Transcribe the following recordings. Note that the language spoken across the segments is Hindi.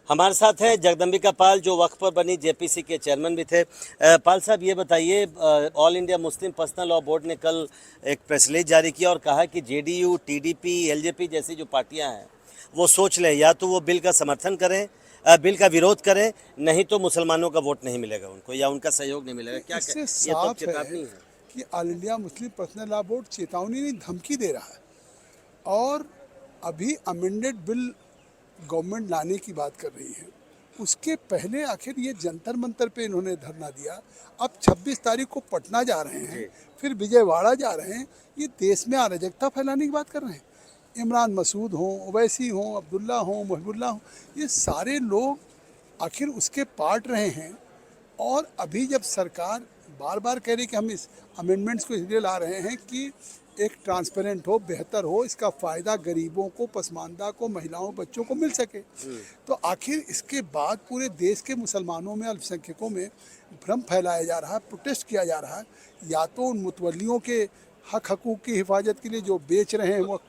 हमारे साथ है जगदम्बिका पाल, जो वक्फ पर बनी जेपीसी के चेयरमैन भी थे। पाल साहब, ये बताइए, all India Muslim personal law board ने कल एक प्रेस रिलीज जारी किया और कहा कि जेडीयू, टीडीपी, एलजेपी जैसी जो पार्टियां हैं वो सोच लें, या तो वो बिल का समर्थन करें, बिल का विरोध करें, नहीं तो मुसलमानों का वोट नहीं मिलेगा उनको या उनका सहयोग नहीं मिलेगा। क्या इससे ये तो साफ है चेतावनी है। कि all India Muslim personal law board चेतावनी नहीं, धमकी दे रहा है। और अभी अमेंडेड बिल गवर्नमेंट लाने की बात कर रही है, उसके पहले आखिर ये जंतर मंतर पे इन्होंने धरना दिया। अब 26 तारीख को पटना जा रहे हैं, फिर विजयवाड़ा जा रहे हैं। ये देश में अराजकता फैलाने की बात कर रहे हैं। इमरान मसूद हों, ओवैसी हों, अब्दुल्ला हों, मुहिबुल्ला हों, ये सारे लोग आखिर उसके पार्ट रहे हैं। और अभी जब सरकार बार बार कह रही कि हम इस अमेंडमेंट्स को इसलिए ला रहे हैं कि एक ट्रांसपेरेंट हो, बेहतर हो, इसका फ़ायदा गरीबों को, पसमानदा को, महिलाओं, बच्चों को मिल सके, तो आखिर इसके बाद पूरे देश के मुसलमानों में, अल्पसंख्यकों में भ्रम फैलाया जा रहा है, प्रोटेस्ट किया जा रहा है। या तो उन मुतवल्लियों के हक हकूक़ की हिफाजत के लिए जो बेच रहे हैं वक्फ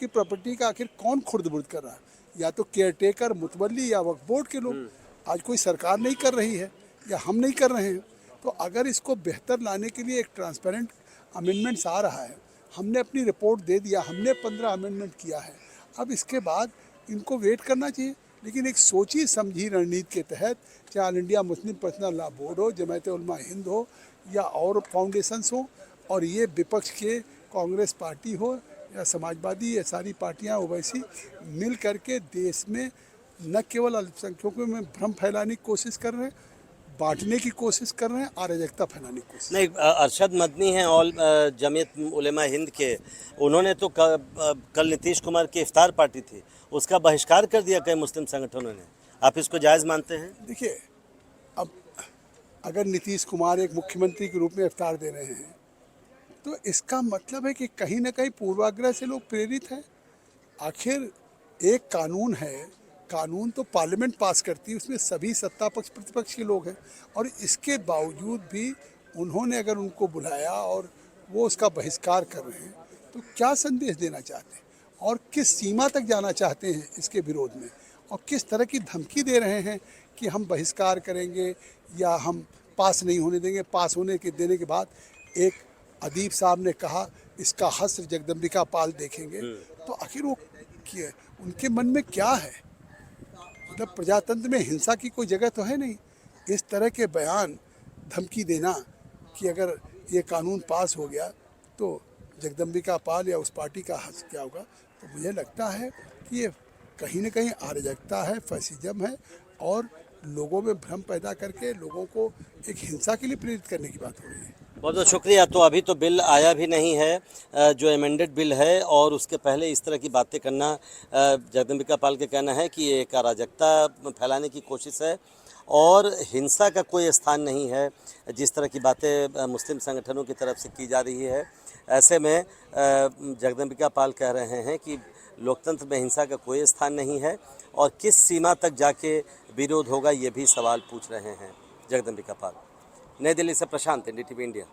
की प्रॉपर्टी का आखिर कौन खुर्द-बुर्द कर रहा है? या तो केयर टेकर, मुतवल्ली या वक्फ बोर्ड के लोग। आज कोई सरकार नहीं कर रही है या हम नहीं कर रहे हैं। तो अगर इसको बेहतर लाने के लिए एक ट्रांसपेरेंट अमेंडमेंट्स आ रहा है, हमने अपनी रिपोर्ट दे दिया, हमने 15 अमेंडमेंट किया है। अब इसके बाद इनको वेट करना चाहिए, लेकिन एक सोची समझी रणनीति के तहत, चाहे all India Muslim personal law board हो, जमात उलमा हिंद हो या और फाउंडेशंस हो, और ये विपक्ष के कांग्रेस पार्टी हो या समाजवादी, ये सारी पार्टियां ओवैसी मिल करके देश में न केवल अल्पसंख्यकों में भ्रम फैलाने की कोशिश कर रहे हैं, बांटने की कोशिश कर रहे हैं, अराजकता फैलाने की कोशिश। नहीं, अरशद मदनी हैं ऑल जमीयत उलेमा हिंद के। उन्होंने तो कल नीतीश कुमार की इफ्तार पार्टी थी, उसका बहिष्कार कर दिया कई मुस्लिम संगठनों ने। आप इसको जायज़ मानते हैं? देखिए, अब अगर नीतीश कुमार एक मुख्यमंत्री के रूप में इफ्तार दे रहे हैं, तो इसका मतलब है कि कहीं ना कहीं पूर्वाग्रह से लोग प्रेरित हैं। आखिर एक कानून है, कानून तो पार्लियामेंट पास करती है, उसमें सभी सत्ता पक्ष प्रतिपक्ष के लोग हैं, और इसके बावजूद भी उन्होंने अगर उनको बुलाया और वो उसका बहिष्कार कर रहे हैं, तो क्या संदेश देना चाहते हैं और किस सीमा तक जाना चाहते हैं इसके विरोध में, और किस तरह की धमकी दे रहे हैं कि हम बहिष्कार करेंगे या हम पास नहीं होने देंगे। पास होने के देने के बाद एक अदीब साहब ने कहा, इसका हस्र जगदम्बिका पाल देखेंगे। तो आखिर वो उनके मन में क्या है? मतलब प्रजातंत्र में हिंसा की कोई जगह तो है नहीं। इस तरह के बयान, धमकी देना कि अगर ये कानून पास हो गया तो जगदम्बिका पाल या उस पार्टी का हश्र क्या होगा, तो मुझे लगता है कि ये कहीं ना कहीं अराजकता है, फैसिज्म है, और लोगों में भ्रम पैदा करके लोगों को एक हिंसा के लिए प्रेरित करने की बात हो रही है। बहुत बहुत शुक्रिया। तो अभी तो बिल आया भी नहीं है, जो अमेंडेड बिल है, और उसके पहले इस तरह की बातें करना, जगदम्बिका पाल का कहना है कि ये एक अराजकता फैलाने की कोशिश है और हिंसा का कोई स्थान नहीं है। जिस तरह की बातें मुस्लिम संगठनों की तरफ से की जा रही है, ऐसे में जगदम्बिका पाल कह रहे हैं कि लोकतंत्र में हिंसा का कोई स्थान नहीं है, और किस सीमा तक जाके विरोध होगा ये भी सवाल पूछ रहे हैं जगदम्बिका पाल। नई दिल्ली से प्रशांत, एनडीटीवी इंडिया।